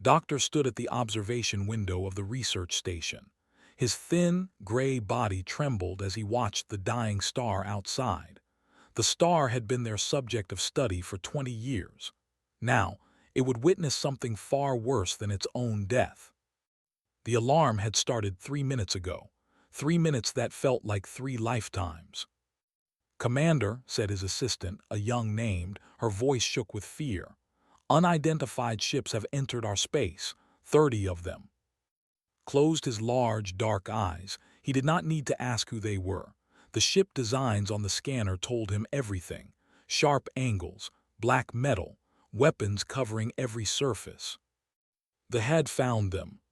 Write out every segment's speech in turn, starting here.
Doctor stood at the observation window of the research station. His thin, gray body trembled as he watched the dying star outside. The star had been their subject of study for 20 years. Now, it would witness something far worse than its own death. The alarm had started 3 minutes ago, 3 minutes that felt like 3 lifetimes. "Commander," said his assistant, a young named, her voice shook with fear. "Unidentified ships have entered our space, 30 of them." Closed his large, dark eyes. He did not need to ask who they were. The ship designs on the scanner told him everything. Sharp angles, black metal, weapons covering every surface. The had found them.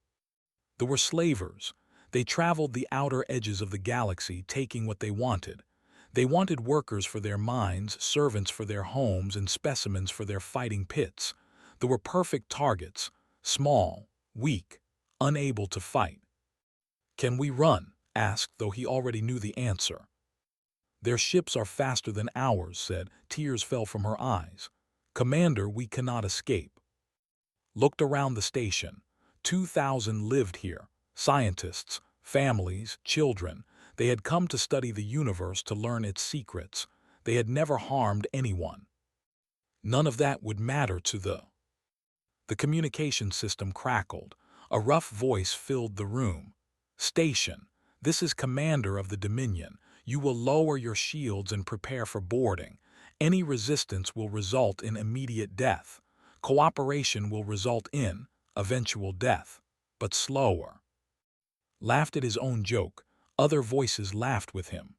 They were slavers. They traveled the outer edges of the galaxy, taking what they wanted. They wanted workers for their mines, servants for their homes, and specimens for their fighting pits. They were perfect targets, small, weak, unable to fight. "Can we run?" asked, though he already knew the answer. "Their ships are faster than ours," said. Tears fell from her eyes. "Commander, we cannot escape." Looked around the station. 2,000 lived here. Scientists, families, children. They had come to study the universe, to learn its secrets. They had never harmed anyone. None of that would matter to The communication system crackled. A rough voice filled the room. "Station, this is Commander of the Dominion. You will lower your shields and prepare for boarding. Any resistance will result in immediate death. Cooperation will result in eventual death, but slower." Laughed at his own joke. Other voices laughed with him.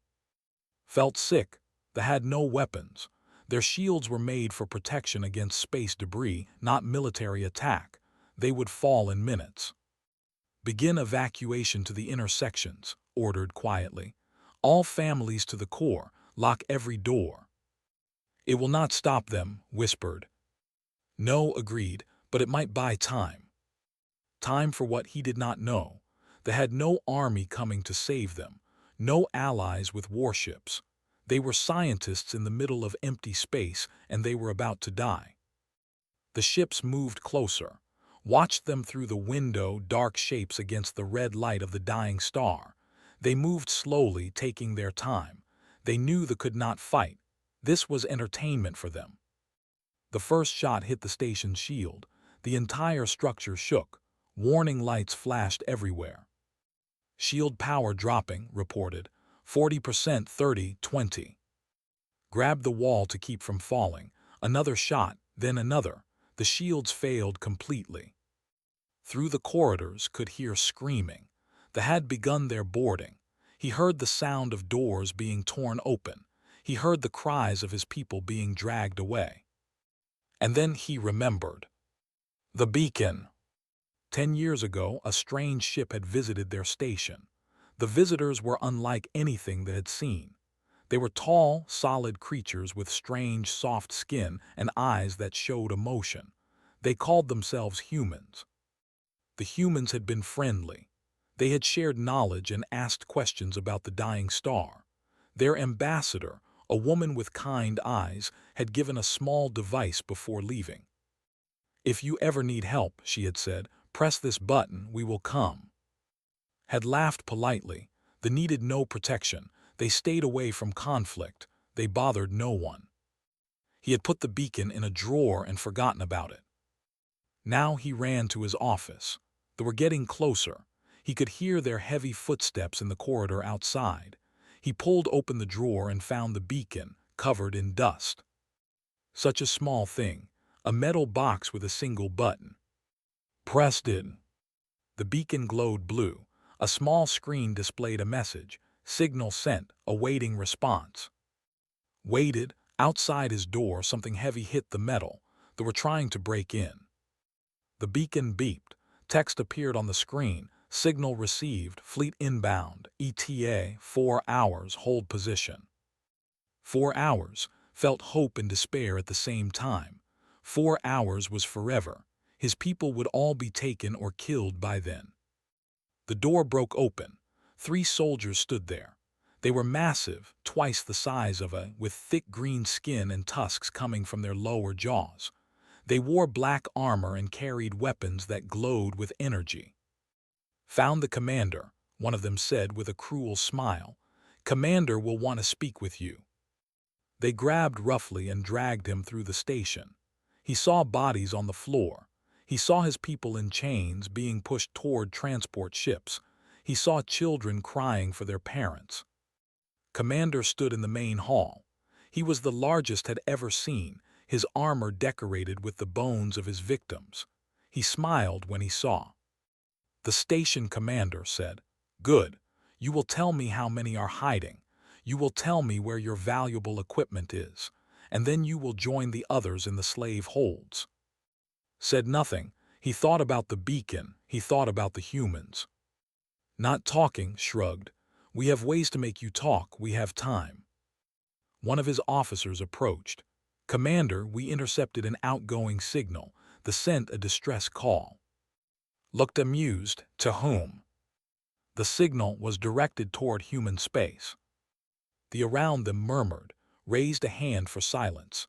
Felt sick. They had no weapons. Their shields were made for protection against space debris, not military attack. They would fall in minutes. "Begin evacuation to the intersections," ordered quietly. "All families to the core. Lock every door." "It will not stop them," whispered. "No," agreed, "but it might buy time." Time for what he did not know. They had no army coming to save them, no allies with warships. They were scientists in the middle of empty space, and they were about to die. The ships moved closer. Watched them through the window, dark shapes against the red light of the dying star. They moved slowly, taking their time. They knew they could not fight. This was entertainment for them. The first shot hit the station's shield. The entire structure shook. Warning lights flashed everywhere. "Shield power dropping," reported. 40%, 30, 20. Grabbed the wall to keep from falling. Another shot, then another. The shields failed completely. Through the corridors could hear screaming. They had begun their boarding. He heard the sound of doors being torn open. He heard the cries of his people being dragged away. And then he remembered. The beacon. 10 years ago, a strange ship had visited their station. The visitors were unlike anything they had seen. They were tall, solid creatures with strange, soft skin and eyes that showed emotion. They called themselves humans. The humans had been friendly. They had shared knowledge and asked questions about the dying star. Their ambassador, a woman with kind eyes, had given a small device before leaving. "If you ever need help," she had said, "press this button, we will come." Had laughed politely. They needed no protection. They stayed away from conflict. They bothered no one. He had put the beacon in a drawer and forgotten about it. Now he ran to his office. They were getting closer. He could hear their heavy footsteps in the corridor outside. He pulled open the drawer and found the beacon, covered in dust. Such a small thing, a metal box with a single button. Pressed it. The beacon glowed blue. A small screen displayed a message, "Signal sent, awaiting response." Waited. Outside his door, something heavy hit the metal. They were trying to break in. The beacon beeped. Text appeared on the screen. "Signal received, fleet inbound, ETA, 4 hours, hold position." 4 hours. Felt hope and despair at the same time. 4 hours was forever. His people would all be taken or killed by then. The door broke open. 3 soldiers stood there. They were massive, twice the size of with thick green skin and tusks coming from their lower jaws. They wore black armor and carried weapons that glowed with energy. "Found the commander," one of them said with a cruel smile. "Commander will want to speak with you." They grabbed roughly and dragged him through the station. He saw bodies on the floor. He saw his people in chains being pushed toward transport ships. He saw children crying for their parents. Commander stood in the main hall. He was the largest had ever seen, his armor decorated with the bones of his victims. He smiled when he saw. The station commander said, "Good. You will tell me how many are hiding. You will tell me where your valuable equipment is, and then you will join the others in the slave holds." Said nothing. He thought about the beacon. He thought about the humans. "Not talking," shrugged. "We have ways to make you talk. We have time." One of his officers approached. "Commander, we intercepted an outgoing signal. The sent a distress call." Looked amused. "To whom?" The signal was directed toward human space. The around them murmured, raised a hand for silence.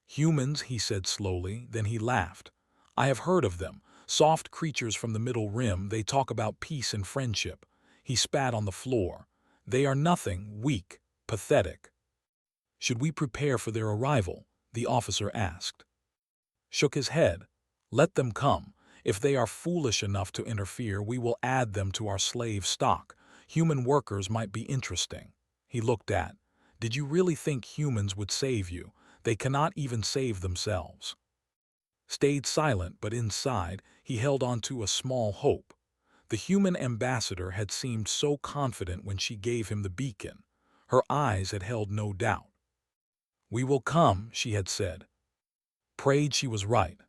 "Humans," he said slowly, then he laughed. "I have heard of them. Soft creatures from the Middle Rim, they talk about peace and friendship." He spat on the floor. "They are nothing, weak, pathetic." "Should we prepare for their arrival?" the officer asked. Shook his head. "Let them come. If they are foolish enough to interfere, we will add them to our slave stock. Human workers might be interesting." He looked at. "Did you really think humans would save you? They cannot even save themselves." Stayed silent, but inside, he held on to a small hope. The human ambassador had seemed so confident when she gave him the beacon. Her eyes had held no doubt. "We will come," she had said. Prayed she was right.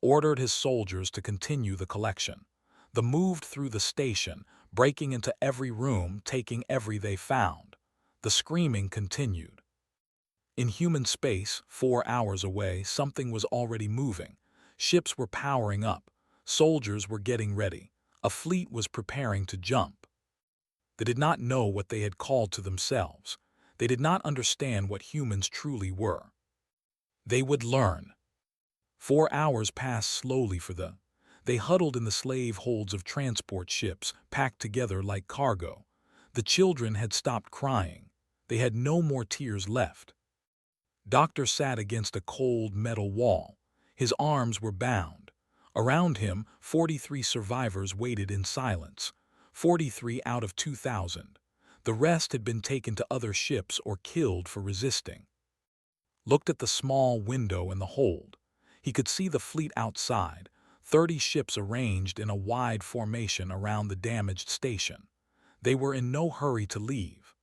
Ordered his soldiers to continue the collection. They moved through the station, breaking into every room, taking every they found. The screaming continued. In human space, 4 hours away, something was already moving. Ships were powering up. Soldiers were getting ready. A fleet was preparing to jump. They did not know what they had called to themselves. They did not understand what humans truly were. They would learn. 4 hours passed slowly for them. They huddled in the slave holds of transport ships, packed together like cargo. The children had stopped crying. They had no more tears left. Doctor sat against a cold metal wall. His arms were bound. Around him, 43 survivors waited in silence. 43 out of 2,000. The rest had been taken to other ships or killed for resisting. Looked at the small window in the hold. He could see the fleet outside, 30 ships arranged in a wide formation around the damaged station. They were in no hurry to leave.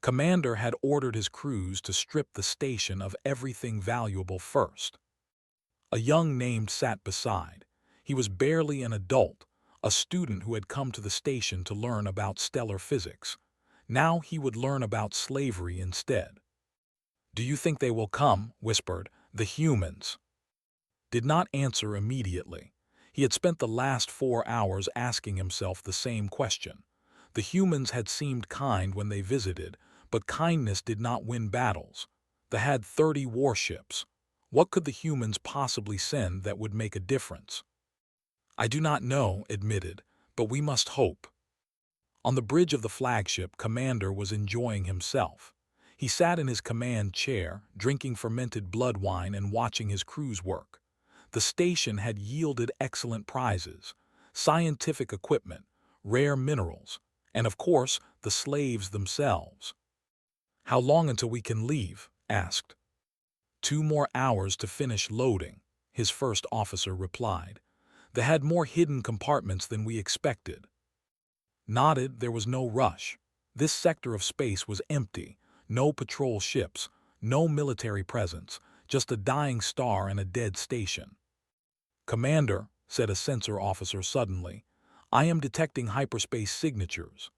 Commander had ordered his crews to strip the station of everything valuable first. A young named sat beside. He was barely an adult, a student who had come to the station to learn about stellar physics. Now he would learn about slavery instead. "Do you think they will come?" whispered. "The humans." Did not answer immediately. He had spent the last 4 hours asking himself the same question. The humans had seemed kind when they visited, but kindness did not win battles. They had 30 warships. What could the humans possibly send that would make a difference? "I do not know," admitted, "but we must hope." On the bridge of the flagship, Commander was enjoying himself. He sat in his command chair, drinking fermented blood wine and watching his crews work. The station had yielded excellent prizes, scientific equipment, rare minerals, and of course, the slaves themselves. "How long until we can leave?" asked. 2 more hours to finish loading," his first officer replied. "They had more hidden compartments than we expected." Nodded. There was no rush. This sector of space was empty. No patrol ships, no military presence, just a dying star and a dead station. "Commander," said a sensor officer suddenly, "I am detecting hyperspace signatures."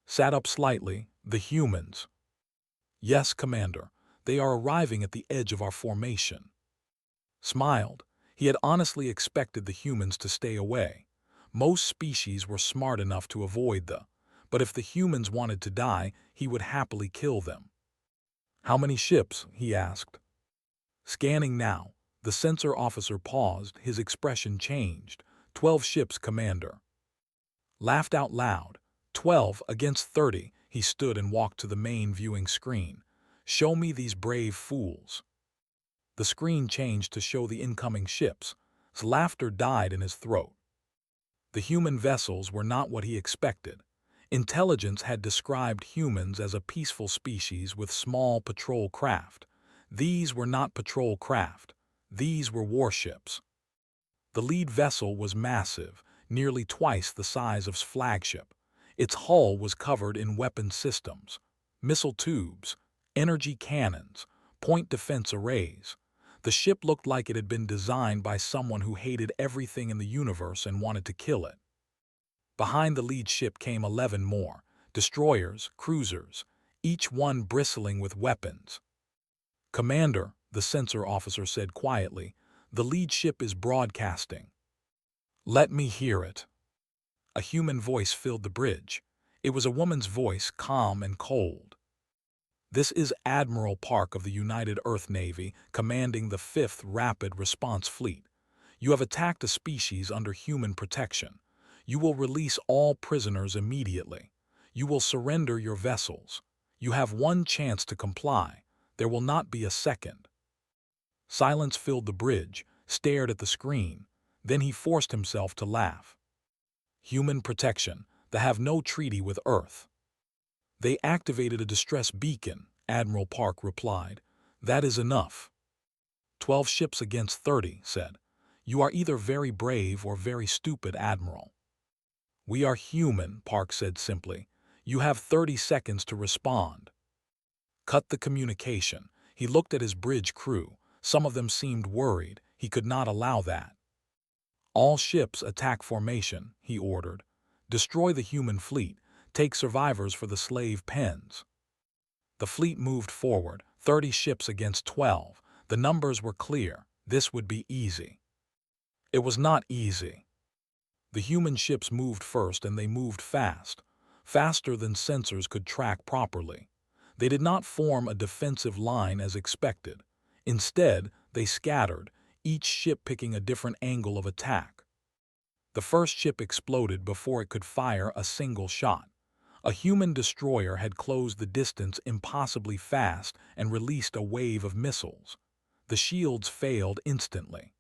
Sat up slightly. "The humans." "Yes, Commander. They are arriving at the edge of our formation." Smiled. He had honestly expected the humans to stay away. Most species were smart enough to avoid but if the humans wanted to die, he would happily kill them. "How many ships?" he asked. Scanning now. The sensor officer paused, his expression changed. 12 ships, Commander. Laughed out loud. 12 against 30, he stood and walked to the main viewing screen. Show me these brave fools. The screen changed to show the incoming ships. His laughter died in his throat. The human vessels were not what he expected. Intelligence had described humans as a peaceful species with small patrol craft. These were not patrol craft. These were warships. The lead vessel was massive, nearly twice the size of his flagship. Its hull was covered in weapon systems, missile tubes, energy cannons, point defense arrays. The ship looked like it had been designed by someone who hated everything in the universe and wanted to kill it. Behind the lead ship came 11 more, destroyers, cruisers, each one bristling with weapons. Commander, the sensor officer said quietly, the lead ship is broadcasting. Let me hear it. A human voice filled the bridge. It was a woman's voice, calm and cold. This is Admiral Park of the United Earth Navy, commanding the 5th Rapid Response Fleet. You have attacked a species under human protection. You will release all prisoners immediately. You will surrender your vessels. You have one chance to comply. There will not be a second. Silence filled the bridge, stared at the screen. Then he forced himself to laugh. Human protection. They have no treaty with Earth. They activated a distress beacon, Admiral Park replied. That is enough. 12 ships against 30, said. You are either very brave or very stupid, Admiral. We are human, Park said simply. You have 30 seconds to respond. Cut the communication. He looked at his bridge crew. Some of them seemed worried. He could not allow that. All ships attack formation, he ordered. Destroy the human fleet. Take survivors for the slave pens. The fleet moved forward, 30 ships against 12. The numbers were clear. This would be easy. It was not easy. The human ships moved first and they moved fast, faster than sensors could track properly. They did not form a defensive line as expected. Instead, they scattered, each ship picking a different angle of attack. The first ship exploded before it could fire a single shot. A human destroyer had closed the distance impossibly fast and released a wave of missiles. The shields failed instantly.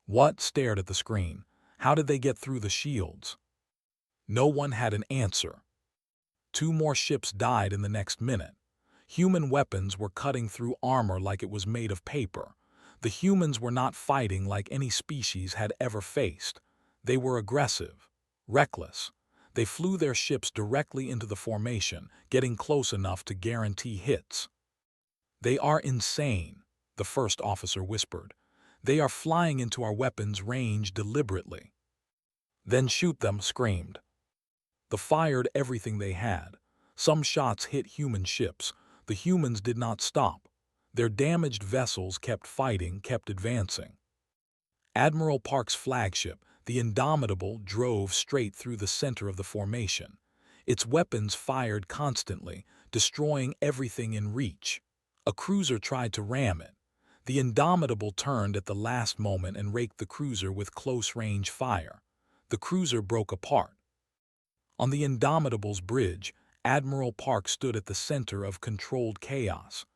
What? Stared at the screen. How did they get through the shields? No one had an answer. 2 more ships died in the next minute. Human weapons were cutting through armor like it was made of paper. The humans were not fighting like any species had ever faced. They were aggressive, reckless. They flew their ships directly into the formation, getting close enough to guarantee hits. They are insane, the first officer whispered. They are flying into our weapons range deliberately. Then shoot them, screamed. They fired everything they had. Some shots hit human ships. The humans did not stop. Their damaged vessels kept fighting, kept advancing. Admiral Park's flagship, the Indomitable, drove straight through the center of the formation. Its weapons fired constantly, destroying everything in reach. A cruiser tried to ram it. The Indomitable turned at the last moment and raked the cruiser with close-range fire. The cruiser broke apart. On the Indomitable's bridge, Admiral Park stood at the center of controlled chaos.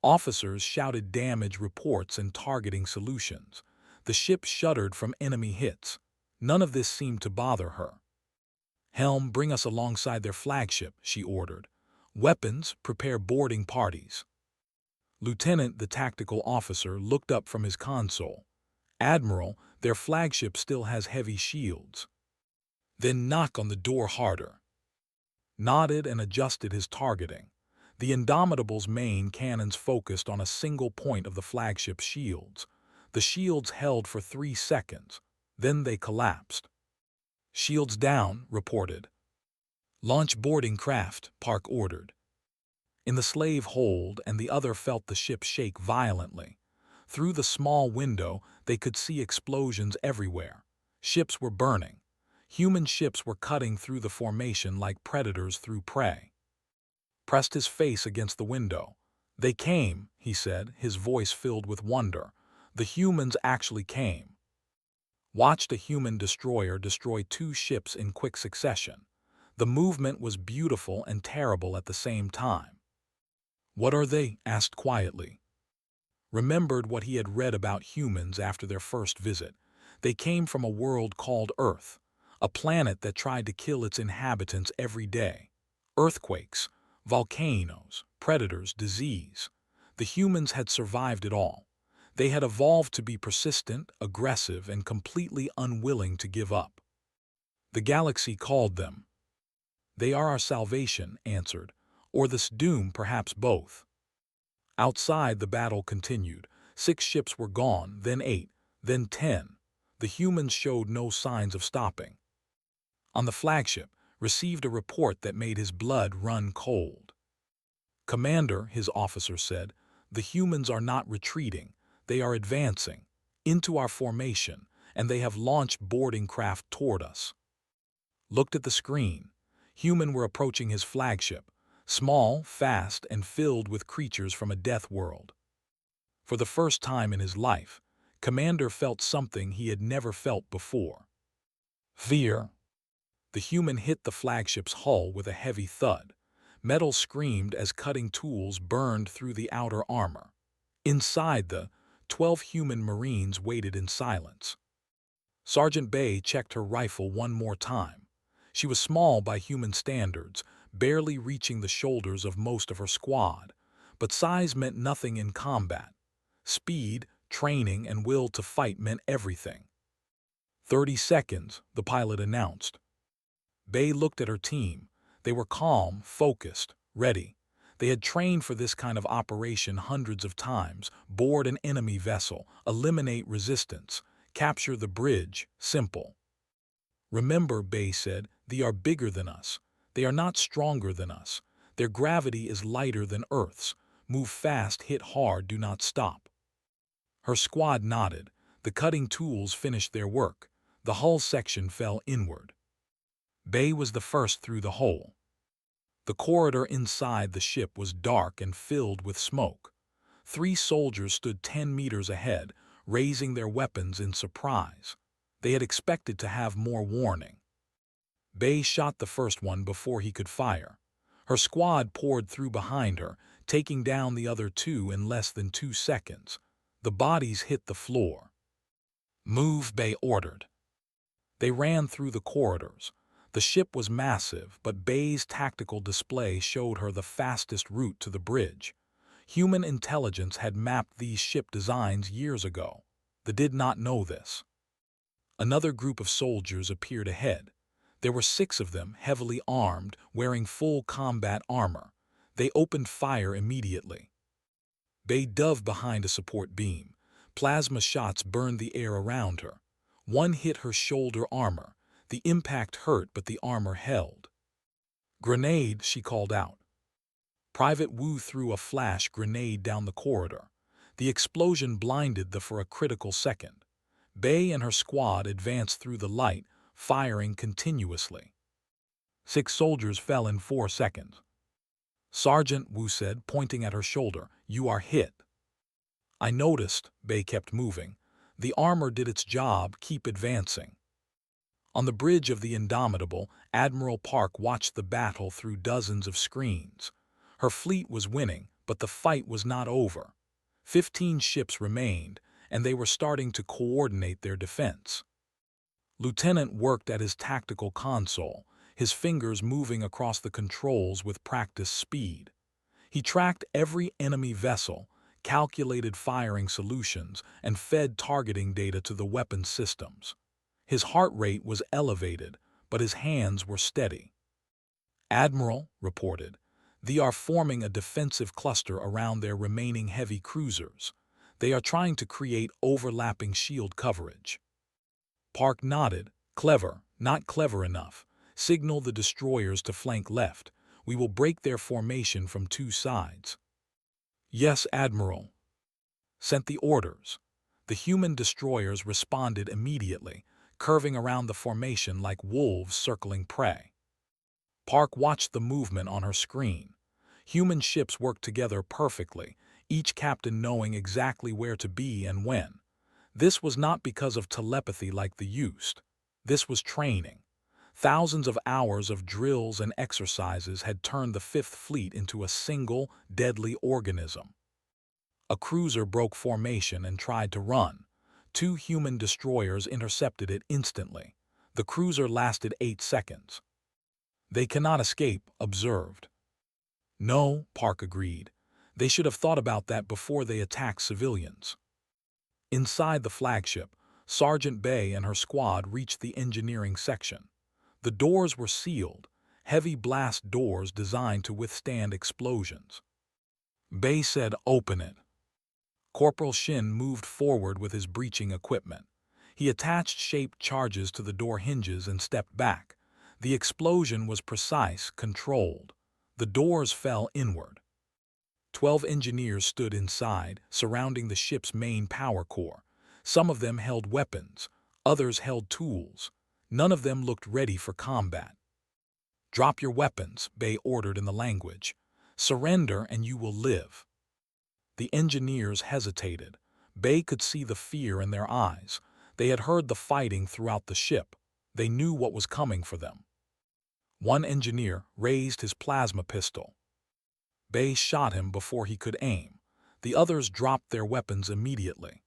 Officers shouted damage reports and targeting solutions. The ship shuddered from enemy hits. None of this seemed to bother her. Helm, bring us alongside their flagship, she ordered. Weapons, prepare boarding parties. Lieutenant, the tactical officer, looked up from his console. Admiral, their flagship still has heavy shields. Then knock on the door harder. Nodded and adjusted his targeting. The Indomitable's main cannons focused on a single point of the flagship's shields. The shields held for 3 seconds. Then they collapsed. Shields down, reported. Launch boarding craft, Park ordered. In the slave hold, and the other felt the ship shake violently. Through the small window, they could see explosions everywhere. Ships were burning. Human ships were cutting through the formation like predators through prey. Pressed his face against the window. They came, he said, his voice filled with wonder. The humans actually came. Watched a human destroyer destroy two ships in quick succession. The movement was beautiful and terrible at the same time. "What are they?" asked quietly. Remembered what he had read about humans after their first visit. They came from a world called Earth, a planet that tried to kill its inhabitants every day. Earthquakes, volcanoes, predators, disease. The humans had survived it all. They had evolved to be persistent, aggressive, and completely unwilling to give up. The galaxy called them. "They are our salvation," answered, "or this doom, perhaps both." Outside, the battle continued. 6 ships were gone, then 8, then 10. The humans showed no signs of stopping. On the flagship, received a report that made his blood run cold. "Commander," his officer said, "the humans are not retreating. They are advancing into our formation, and they have launched boarding craft toward us." Looked at the screen. Human were approaching his flagship, small, fast, and filled with creatures from a death world. For the first time in his life, Commander felt something he had never felt before. Fear. The human hit the flagship's hull with a heavy thud. Metal screamed as cutting tools burned through the outer armor. Inside, the 12 human Marines waited in silence. Sergeant Bay checked her rifle one more time. She was small by human standards, barely reaching the shoulders of most of her squad, but size meant nothing in combat. Speed, training, and will to fight meant everything. 30 seconds, the pilot announced. Bay looked at her team. They were calm, focused, ready. They had trained for this kind of operation hundreds of times: board an enemy vessel, eliminate resistance, capture the bridge. Simple. "Remember," Bay said, "they are bigger than us. They are not stronger than us. Their gravity is lighter than Earth's. Move fast, hit hard, do not stop." Her squad nodded. The cutting tools finished their work. The hull section fell inward. Bay was the first through the hole. The corridor inside the ship was dark and filled with smoke. 3 soldiers stood 10 meters ahead, raising their weapons in surprise. They had expected to have more warning. Bay shot the first one before he could fire. Her squad poured through behind her, taking down the other 2 in less than 2 seconds. The bodies hit the floor. "Move," Bay ordered. They ran through the corridors. The ship was massive, but Bay's tactical display showed her the fastest route to the bridge. Human intelligence had mapped these ship designs years ago. They did not know this. Another group of soldiers appeared ahead. There were 6 of them, heavily armed, wearing full combat armor. They opened fire immediately. Bay dove behind a support beam. Plasma shots burned the air around her. One hit her shoulder armor. The impact hurt, but the armor held. "Grenade," she called out. Private Wu threw a flash grenade down the corridor. The explosion blinded them for a critical second. Bay and her squad advanced through the light, firing continuously. 6 soldiers fell in 4 seconds. "Sergeant," Wu said, pointing at her shoulder, "you are hit." "I noticed," Bay kept moving. "The armor did its job, keep advancing." On the bridge of the Indomitable, Admiral Park watched the battle through dozens of screens. Her fleet was winning, but the fight was not over. 15 ships remained, and they were starting to coordinate their defense. Lieutenant worked at his tactical console, his fingers moving across the controls with practiced speed. He tracked every enemy vessel, calculated firing solutions, and fed targeting data to the weapon systems. His heart rate was elevated, but his hands were steady. "Admiral," reported, "they are forming a defensive cluster around their remaining heavy cruisers. They are trying to create overlapping shield coverage." Park nodded. "Clever, not clever enough. Signal the destroyers to flank left. We will break their formation from 2 sides." "Yes, Admiral." Sent the orders. The human destroyers responded immediately, curving around the formation like wolves circling prey. Park watched the movement on her screen. Human ships worked together perfectly, each captain knowing exactly where to be and when. This was not because of telepathy like the used. This was training. Thousands of hours of drills and exercises had turned the Fifth Fleet into a single, deadly organism. A cruiser broke formation and tried to run. Two human destroyers intercepted it instantly. The cruiser lasted 8 seconds. They cannot escape, observed. No, Park agreed. They should have thought about that before they attacked civilians. Inside the flagship, Sergeant Bay and her squad reached the engineering section. The doors were sealed, heavy blast doors designed to withstand explosions. Bay said, "Open it." Corporal Shin moved forward with his breaching equipment. He attached shaped charges to the door hinges and stepped back. The explosion was precise, controlled. The doors fell inward. 12 engineers stood inside, surrounding the ship's main power core. Some of them held weapons, others held tools. None of them looked ready for combat. "Drop your weapons," Bay ordered in the language. "Surrender and you will live." The engineers hesitated. Bay could see the fear in their eyes. They had heard the fighting throughout the ship. They knew what was coming for them. One engineer raised his plasma pistol. Bay shot him before he could aim. The others dropped their weapons immediately.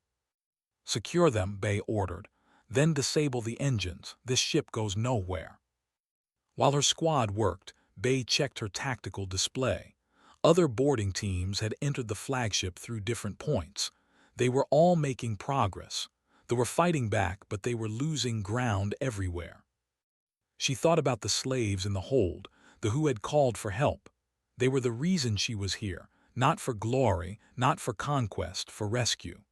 "Secure them," Bay ordered. "Then disable the engines. This ship goes nowhere." While her squad worked, Bay checked her tactical display. Other boarding teams had entered the flagship through different points. They were all making progress. They were fighting back, but they were losing ground everywhere. She thought about the slaves in the hold, the who had called for help. They were the reason she was here, not for glory, not for conquest, for rescue.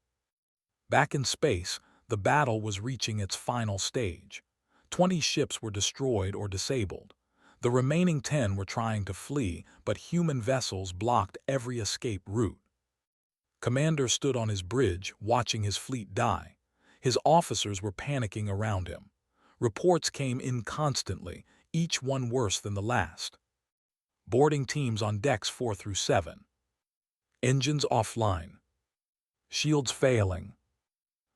Back in space, the battle was reaching its final stage. 20 ships were destroyed or disabled. The remaining 10 were trying to flee, but human vessels blocked every escape route. Commander stood on his bridge, watching his fleet die. His officers were panicking around him. Reports came in constantly, each one worse than the last. Boarding teams on decks 4 through 7. Engines offline. Shields failing.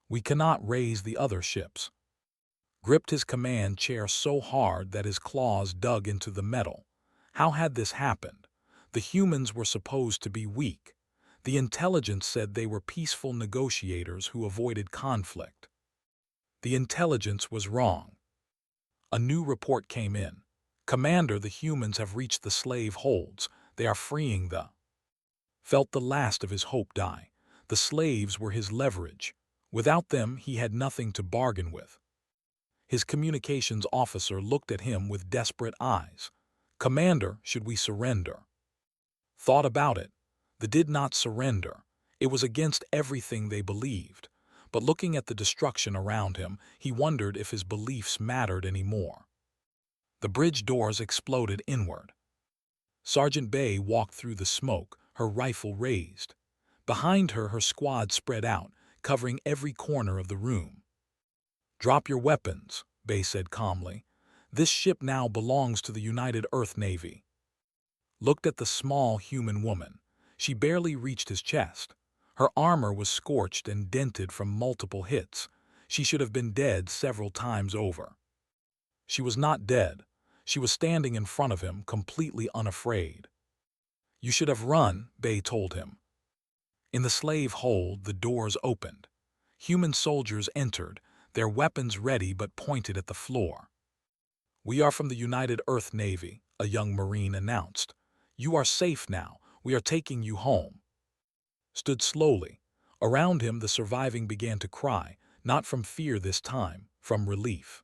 "We cannot raise the other ships." Gripped his command chair so hard that his claws dug into the metal. How had this happened? The humans were supposed to be weak. The intelligence said they were peaceful negotiators who avoided conflict. The intelligence was wrong. A new report came in. "Commander, the humans have reached the slave holds. They are freeing the..." Felt the last of his hope die. The slaves were his leverage. Without them, he had nothing to bargain with. His communications officer looked at him with desperate eyes. "Commander, should we surrender?" Thought about it. They did not surrender. It was against everything they believed. But looking at the destruction around him, he wondered if his beliefs mattered anymore. The bridge doors exploded inward. Sergeant Bay walked through the smoke, her rifle raised. Behind her, her squad spread out, covering every corner of the room. "Drop your weapons," Bay said calmly. "This ship now belongs to the United Earth Navy." Looked at the small human woman. She barely reached his chest. Her armor was scorched and dented from multiple hits. She should have been dead several times over. She was not dead. She was standing in front of him, completely unafraid. "You should have run," Bay told him. In the slave hold, the doors opened. Human soldiers entered, their weapons ready but pointed at the floor. "We are from the United Earth Navy," a young Marine announced. "You are safe now. We are taking you home." Stood slowly. Around him, the surviving began to cry, not from fear this time, from relief.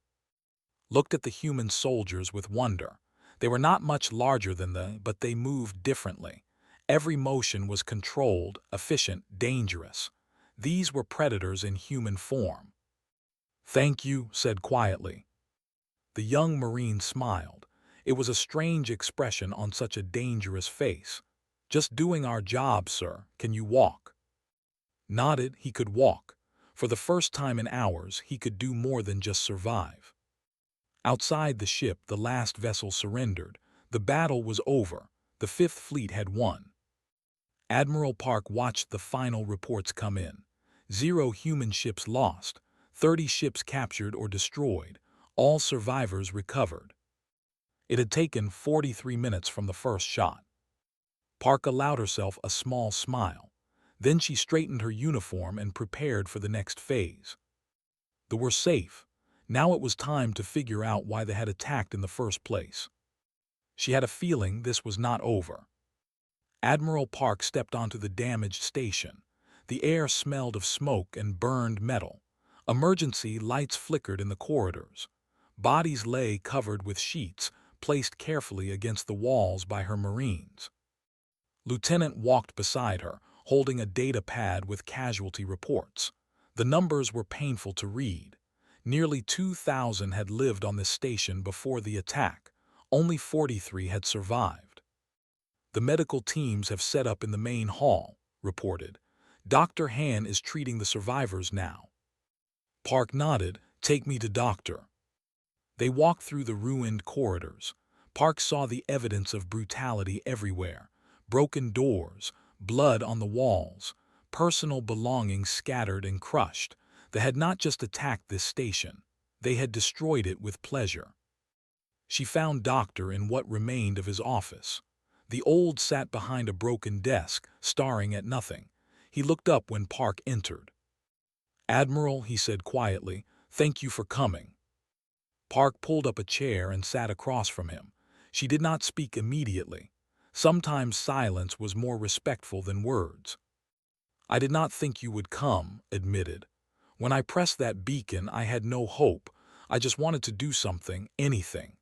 Looked at the human soldiers with wonder. They were not much larger than but they moved differently. Every motion was controlled, efficient, dangerous. These were predators in human form. "Thank you," said quietly. The young Marine smiled. It was a strange expression on such a dangerous face. "Just doing our job, sir. Can you walk?" Nodded. He could walk. For the first time in hours, he could do more than just survive. Outside the ship, the last vessel surrendered. The battle was over. The Fifth Fleet had won. Admiral Park watched the final reports come in. 0 human ships lost, 30 ships captured or destroyed, all survivors recovered. It had taken 43 minutes from the first shot. Park allowed herself a small smile. Then she straightened her uniform and prepared for the next phase. They were safe. Now it was time to figure out why they had attacked in the first place. She had a feeling this was not over. Admiral Park stepped onto the damaged station. The air smelled of smoke and burned metal. Emergency lights flickered in the corridors. Bodies lay covered with sheets, placed carefully against the walls by her Marines. Lieutenant walked beside her, holding a data pad with casualty reports. The numbers were painful to read. Nearly 2,000 had lived on this station before the attack. Only 43 had survived. The medical teams have set up in the main hall, reported. Dr. Han is treating the survivors now. Park nodded. Take me to Doctor. They walked through the ruined corridors. Park saw the evidence of brutality everywhere. Broken doors, blood on the walls, personal belongings scattered and crushed. They had not just attacked this station. They had destroyed it with pleasure. She found Doctor in what remained of his office. The old sat behind a broken desk, staring at nothing. He looked up when Park entered. "Admiral," he said quietly, "thank you for coming." Park pulled up a chair and sat across from him. She did not speak immediately. Sometimes silence was more respectful than words. "I did not think you would come," admitted. "When I pressed that beacon, I had no hope. I just wanted to do something, anything."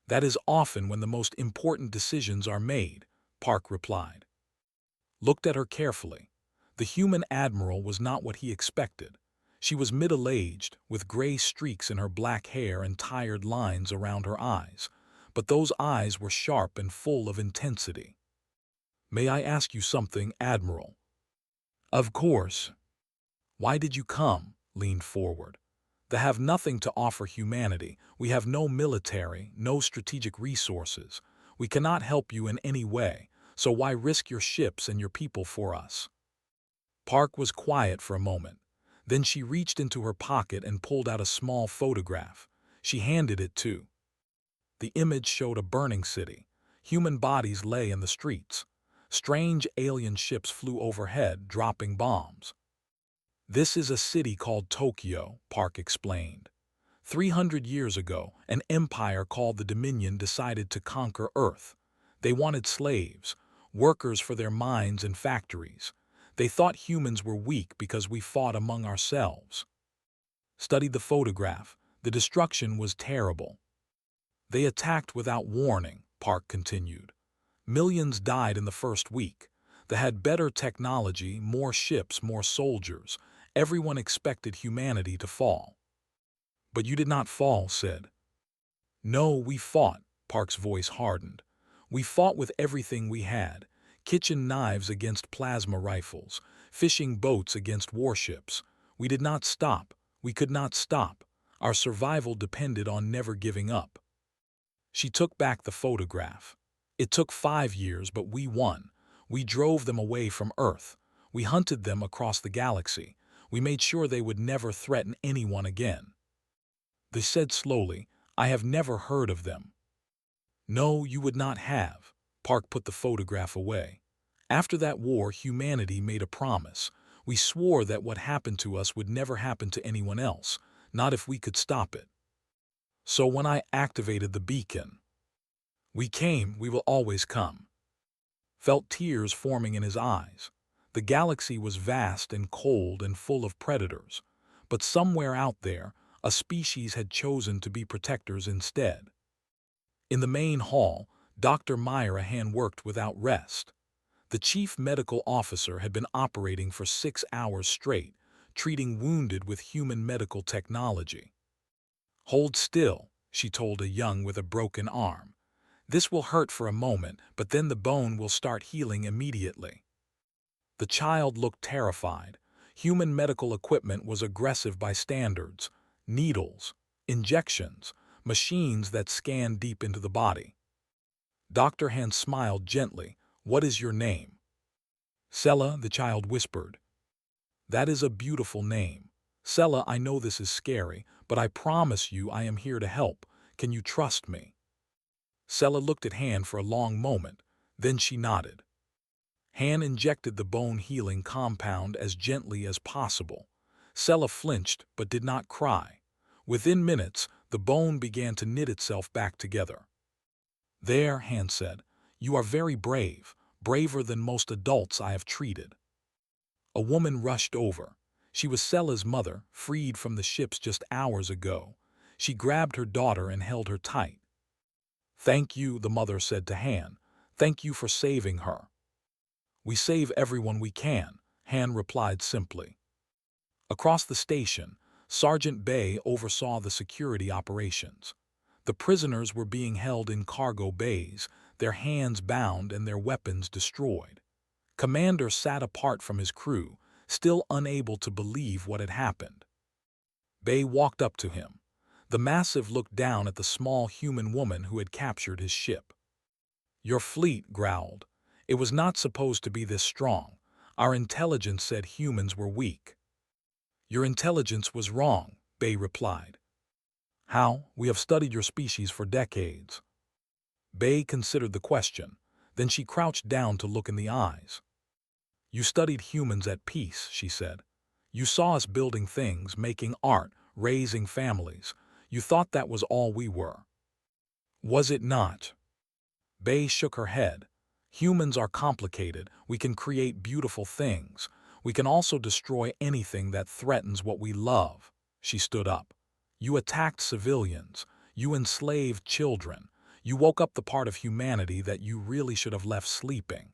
"That is often when the most important decisions are made," Park replied. Looked at her carefully. The human admiral was not what he expected. She was middle-aged, with gray streaks in her black hair and tired lines around her eyes. But those eyes were sharp and full of intensity. "May I ask you something, Admiral?" "Of course." "Why did you come?" Leaned forward. "They have nothing to offer humanity. We have no military, no strategic resources. We cannot help you in any way, so why risk your ships and your people for us?" Park was quiet for a moment. Then she reached into her pocket and pulled out a small photograph. She handed it to. The image showed a burning city. Human bodies lay in the streets. Strange alien ships flew overhead, dropping bombs. "This is a city called Tokyo," Park explained. 300 years ago, an empire called the Dominion decided to conquer Earth. They wanted slaves, workers for their mines and factories. They thought humans were weak because we fought among ourselves. Studied the photograph. The destruction was terrible. "They attacked without warning," Park continued. "Millions died in the first week. They had better technology, more ships, more soldiers. Everyone expected humanity to fall." "But you did not fall," said. "No, we fought," Park's voice hardened. "We fought with everything we had. Kitchen knives against plasma rifles, fishing boats against warships. We did not stop. We could not stop. Our survival depended on never giving up." She took back the photograph. "It took 5 years, but we won. We drove them away from Earth. We hunted them across the galaxy. We made sure they would never threaten anyone again." They said slowly, "I have never heard of them." "No, you would not have." Park put the photograph away. "After that war, humanity made a promise. We swore that what happened to us would never happen to anyone else, not if we could stop it. So when I activated the beacon, we came, we will always come." Felt tears forming in his eyes. The galaxy was vast and cold and full of predators. But somewhere out there, a species had chosen to be protectors instead. In the main hall, Dr. Myrahan worked without rest. The chief medical officer had been operating for 6 hours straight, treating wounded with human medical technology. "Hold still," she told a young with a broken arm. "This will hurt for a moment, but then the bone will start healing immediately." The child looked terrified. Human medical equipment was aggressive by standards. Needles, injections, machines that scanned deep into the body. Dr. Han smiled gently. "What is your name?" "Sella," the child whispered. That is a beautiful name. Sella, I know this is scary, but I promise you I am here to help. Can you trust me? Sella looked at Han for a long moment, then she nodded. Han injected the bone-healing compound as gently as possible. Sella flinched but did not cry. Within minutes, the bone began to knit itself back together. There, Han said, you are very brave, braver than most adults I have treated. A woman rushed over. She was Sella's mother, freed from the ships just hours ago. She grabbed her daughter and held her tight. Thank you, the mother said to Han. Thank you for saving her. We save everyone we can, Han replied simply. Across the station, Sergeant Bay oversaw the security operations. The prisoners were being held in cargo bays, their hands bound and their weapons destroyed. Commander sat apart from his crew, still unable to believe what had happened. Bay walked up to him. The massive looked down at the small human woman who had captured his ship. Your fleet growled. It was not supposed to be this strong. Our intelligence said humans were weak. Your intelligence was wrong, Bay replied. How? We have studied your species for decades. Bay considered the question. Then she crouched down to look in the eyes. You studied humans at peace, she said. You saw us building things, making art, raising families. You thought that was all we were. Was it not? Bay shook her head. Humans are complicated. We can create beautiful things. We can also destroy anything that threatens what we love. She stood up. You attacked civilians. You enslaved children. You woke up the part of humanity that you really should have left sleeping.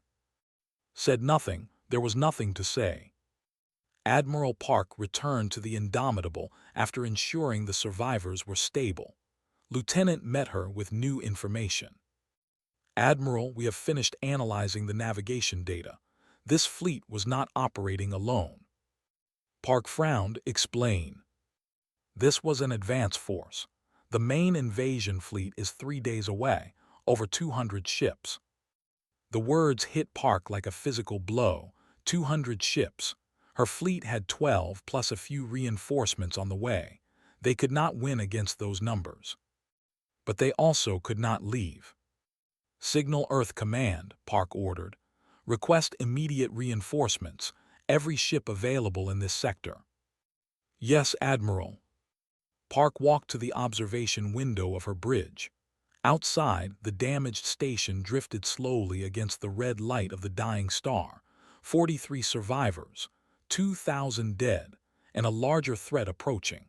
Said nothing. There was nothing to say. Admiral Park returned to the Indomitable after ensuring the survivors were stable. Lieutenant met her with new information. Admiral, we have finished analyzing the navigation data. This fleet was not operating alone. Park frowned. Explain. This was an advance force. The main invasion fleet is 3 days away, over 200 ships. The words hit Park like a physical blow. 200 ships. Her fleet had 12 plus a few reinforcements on the way. They could not win against those numbers. But they also could not leave. Signal Earth Command, Park ordered. Request immediate reinforcements, every ship available in this sector. Yes, Admiral. Park walked to the observation window of her bridge. Outside, the damaged station drifted slowly against the red light of the dying star. 43 survivors, 2,000 dead, and a larger threat approaching.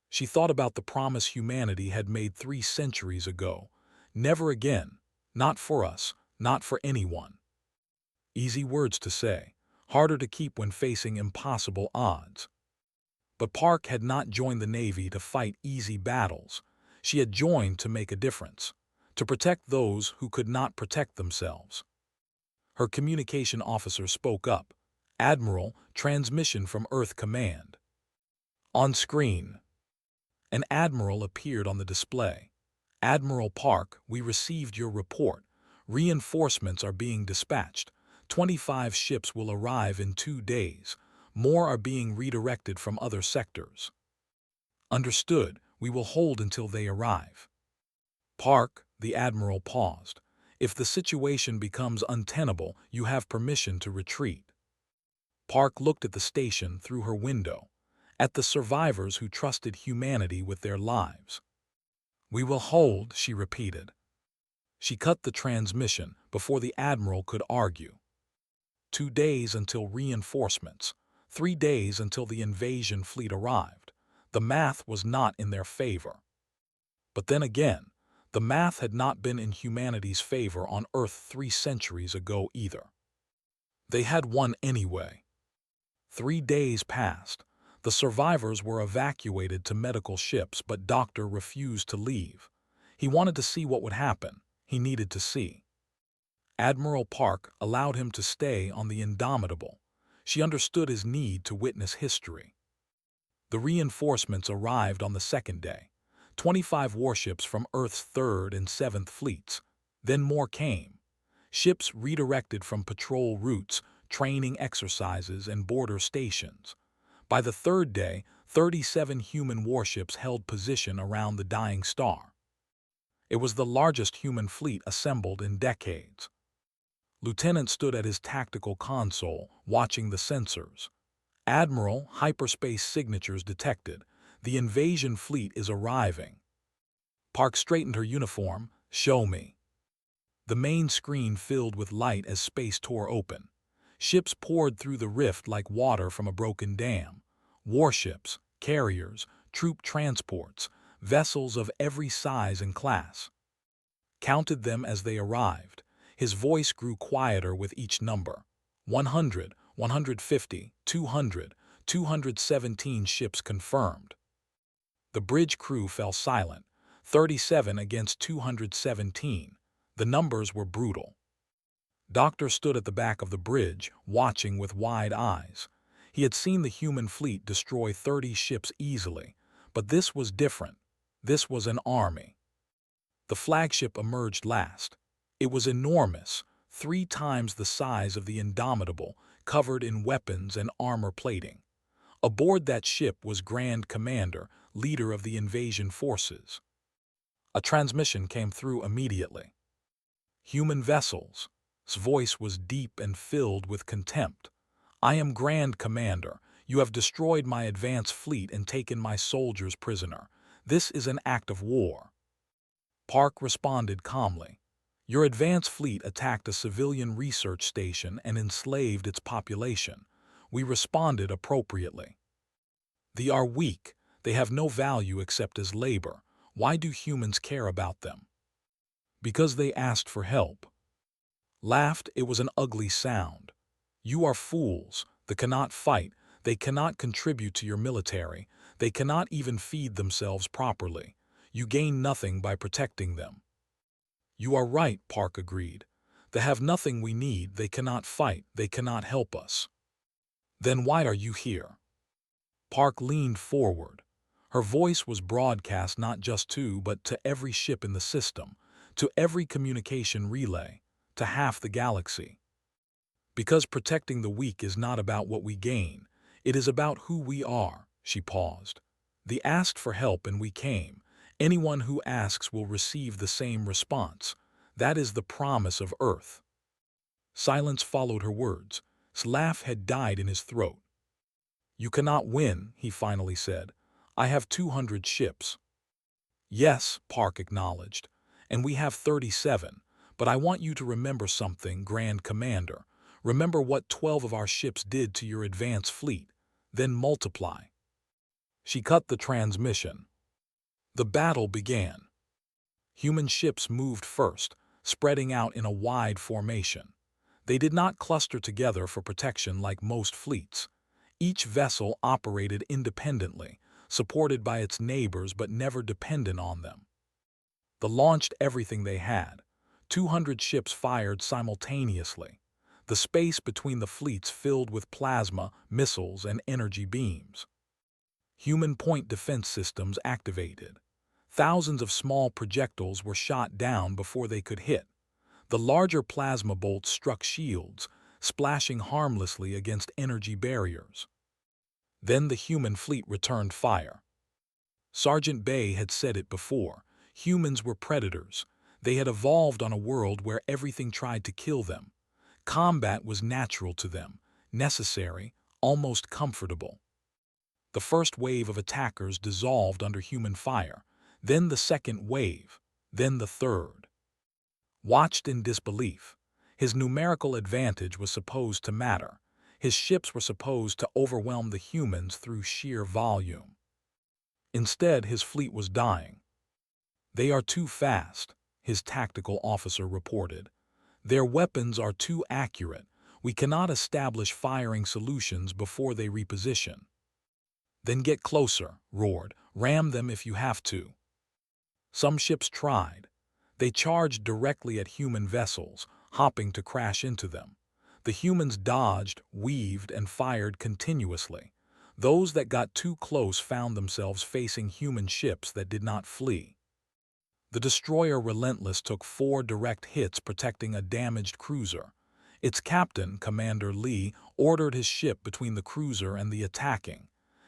She thought about the promise humanity had made 3 centuries ago. Never again. Not for us, not for anyone. Easy words to say, harder to keep when facing impossible odds. But Park had not joined the Navy to fight easy battles. She had joined to make a difference, to protect those who could not protect themselves. Her communication officer spoke up. Admiral, transmission from Earth Command. On screen. An admiral appeared on the display. Admiral Park, we received your report. Reinforcements are being dispatched. 25 ships will arrive in 2 days. More are being redirected from other sectors. Understood. We will hold until they arrive. Park, the admiral paused. If the situation becomes untenable, you have permission to retreat. Park looked at the station through her window, at the survivors who trusted humanity with their lives. We will hold, she repeated. She cut the transmission before the admiral could argue. 2 days until reinforcements, 3 days until the invasion fleet arrived. The math was not in their favor. But then again, the math had not been in humanity's favor on Earth 3 centuries ago either. They had won anyway. 3 days passed. The survivors were evacuated to medical ships, but Doctor refused to leave. He wanted to see what would happen. He needed to see. Admiral Park allowed him to stay on the Indomitable. She understood his need to witness history. The reinforcements arrived on the 2nd day. 25 warships from Earth's 3rd and 7th fleets. Then more came. Ships redirected from patrol routes, training exercises, and border stations. By the third day, 37 human warships held position around the dying star. It was the largest human fleet assembled in decades. Lieutenant stood at his tactical console, watching the sensors. Admiral, hyperspace signatures detected. The invasion fleet is arriving. Park straightened her uniform. Show me. The main screen filled with light as space tore open. Ships poured through the rift like water from a broken dam. Warships, carriers, troop transports, vessels of every size and class. Counted them as they arrived. His voice grew quieter with each number. 100, 150, 200, 217 ships confirmed. The bridge crew fell silent. 37 against 217. The numbers were brutal. Doctor stood at the back of the bridge, watching with wide eyes. He had seen the human fleet destroy 30 ships easily, but this was different. This was an army. The flagship emerged last. It was enormous, 3 times the size of the Indomitable, covered in weapons and armor plating. Aboard that ship was Grand Commander, leader of the invasion forces. A transmission came through immediately. Human vessels. His voice was deep and filled with contempt. I am Grand Commander. You have destroyed my advance fleet and taken my soldiers prisoner. This is an act of war. Park responded calmly. Your advance fleet attacked a civilian research station and enslaved its population. We responded appropriately. They are weak. They have no value except as labor. Why do humans care about them? Because they asked for help. Laughed, it was an ugly sound. You are fools. They cannot fight. They cannot contribute to your military. They cannot even feed themselves properly. You gain nothing by protecting them. You are right, Park agreed. They have nothing we need. They cannot fight. They cannot help us. Then why are you here? Park leaned forward. Her voice was broadcast not just to, but to every ship in the system, to every communication relay, to half the galaxy. Because protecting the weak is not about what we gain, it is about who we are. She paused. They asked for help and we came. Anyone who asks will receive the same response. That is the promise of Earth. Silence followed her words. His laugh had died in his throat. You cannot win, he finally said. I have 200 ships. Yes, Park acknowledged, and we have 37, but I want you to remember something, Grand Commander. Remember what 12 of our ships did to your advance fleet, then multiply. She cut the transmission. The battle began. Human ships moved first, spreading out in a wide formation. They did not cluster together for protection like most fleets. Each vessel operated independently, supported by its neighbors but never dependent on them. They launched everything they had. 200 ships fired simultaneously. The space between the fleets filled with plasma, missiles, and energy beams. Human point defense systems activated. Thousands of small projectiles were shot down before they could hit. The larger plasma bolts struck shields, splashing harmlessly against energy barriers. Then the human fleet returned fire. Sergeant Bay had said it before. Humans were predators. They had evolved on a world where everything tried to kill them. Combat was natural to them, necessary, almost comfortable. The first wave of attackers dissolved under human fire, then the second wave, then the third. Watched in disbelief. His numerical advantage was supposed to matter. His ships were supposed to overwhelm the humans through sheer volume. Instead, his fleet was dying. They are too fast, his tactical officer reported. Their weapons are too accurate. We cannot establish firing solutions before they reposition. Then get closer, roared. Ram them if you have to. Some ships tried. They charged directly at human vessels, hopping to crash into them. The humans dodged, weaved, and fired continuously. Those that got too close found themselves facing human ships that did not flee. The destroyer Relentless took 4 direct hits protecting a damaged cruiser. Its captain, Commander Lee, ordered his ship between the cruiser and the attacking.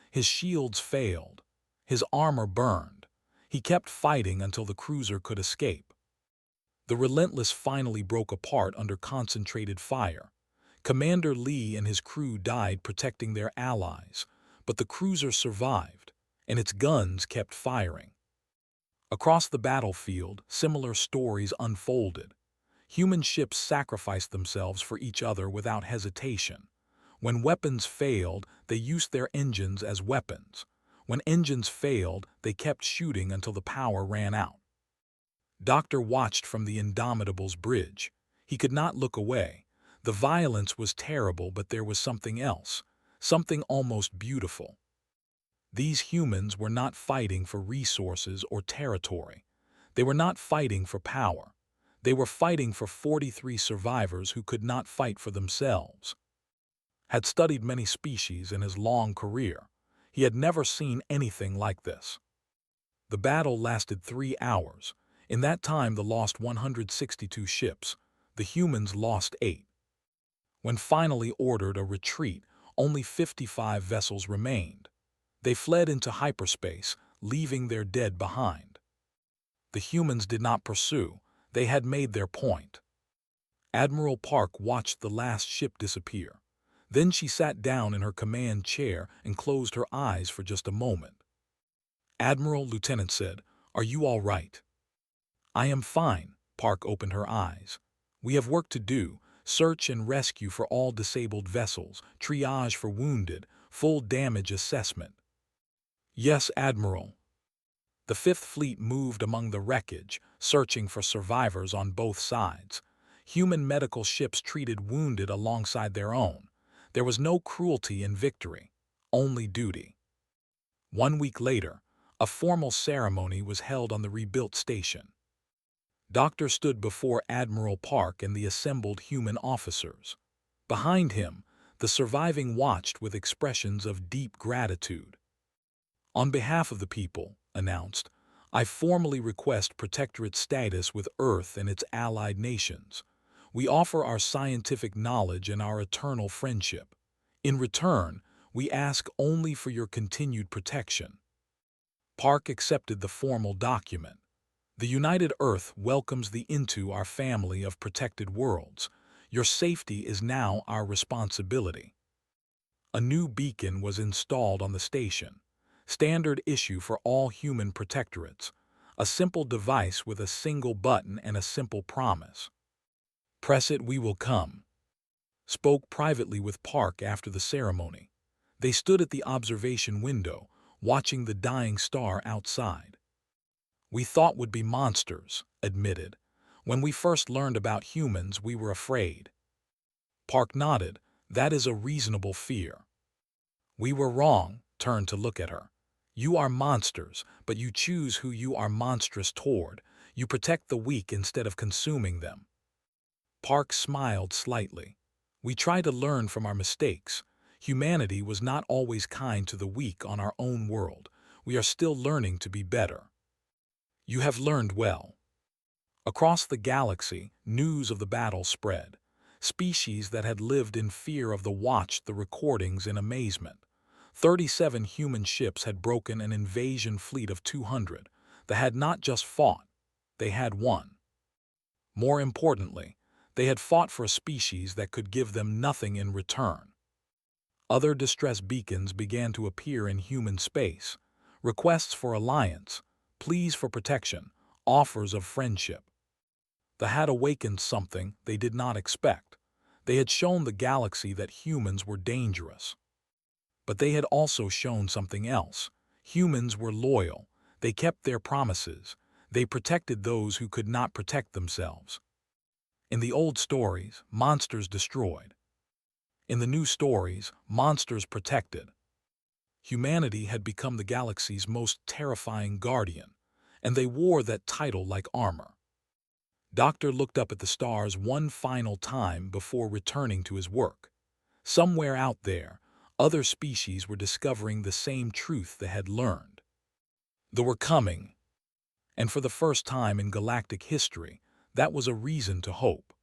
His shields failed. His armor burned. He kept fighting until the cruiser could escape. The Relentless finally broke apart under concentrated fire. Commander Lee and his crew died protecting their allies, but the cruiser survived, and its guns kept firing. Across the battlefield, similar stories unfolded. Human ships sacrificed themselves for each other without hesitation. When weapons failed, they used their engines as weapons. When engines failed, they kept shooting until the power ran out. Doctor watched from the Indomitable's bridge. He could not look away. The violence was terrible, but there was something else, something almost beautiful. These humans were not fighting for resources or territory. They were not fighting for power. They were fighting for 43 survivors who could not fight for themselves. Had studied many species in his long career. He had never seen anything like this. The battle lasted 3 hours. In that time, the lost 162 ships. The humans lost 8. When finally ordered a retreat, only 55 vessels remained. They fled into hyperspace, leaving their dead behind. The humans did not pursue. They had made their point. Admiral Park watched the last ship disappear. Then she sat down in her command chair and closed her eyes for just a moment. "Admiral," Lieutenant said, "are you all right?" "I am fine." Park opened her eyes. "We have work to do. Search and rescue for all disabled vessels, triage for wounded, full damage assessment." "Yes, Admiral." The Fifth Fleet moved among the wreckage, searching for survivors on both sides. Human medical ships treated wounded alongside their own. There was no cruelty in victory, only duty. 1 week later, a formal ceremony was held on the rebuilt station. Doctor stood before Admiral Park and the assembled human officers. Behind him, the surviving watched with expressions of deep gratitude. "On behalf of the people," announced, "I formally request protectorate status with Earth and its allied nations. We offer our scientific knowledge and our eternal friendship. In return, we ask only for your continued protection." Park accepted the formal document. "The United Earth welcomes thee into our family of protected worlds. Your safety is now our responsibility." A new beacon was installed on the station. Standard issue for all human protectorates. A simple device with a single button and a simple promise. "Press it, we will come." Spoke privately with Park after the ceremony. They stood at the observation window, watching the dying star outside. "We thought would be monsters," admitted. "When we first learned about humans, we were afraid." Park nodded. "That is a reasonable fear." "We were wrong," turned to look at her. "You are monsters, but you choose who you are monstrous toward. You protect the weak instead of consuming them." Park smiled slightly. "We try to learn from our mistakes. Humanity was not always kind to the weak on our own world. We are still learning to be better." "You have learned well." Across the galaxy, news of the battle spread. Species that had lived in fear of the watched the recordings in amazement. 37 human ships had broken an invasion fleet of 200 that had not just fought, they had won. More importantly, they had fought for a species that could give them nothing in return. Other distress beacons began to appear in human space. Requests for alliance, pleas for protection, offers of friendship. They had awakened something they did not expect. They had shown the galaxy that humans were dangerous. But they had also shown something else. Humans were loyal. They kept their promises. They protected those who could not protect themselves. In the old stories, monsters destroyed. In the new stories, monsters protected. Humanity had become the galaxy's most terrifying guardian, and they wore that title like armor. Doctor looked up at the stars one final time before returning to his work. Somewhere out there, other species were discovering the same truth they had learned. They were coming. And for the first time in galactic history, that was a reason to hope.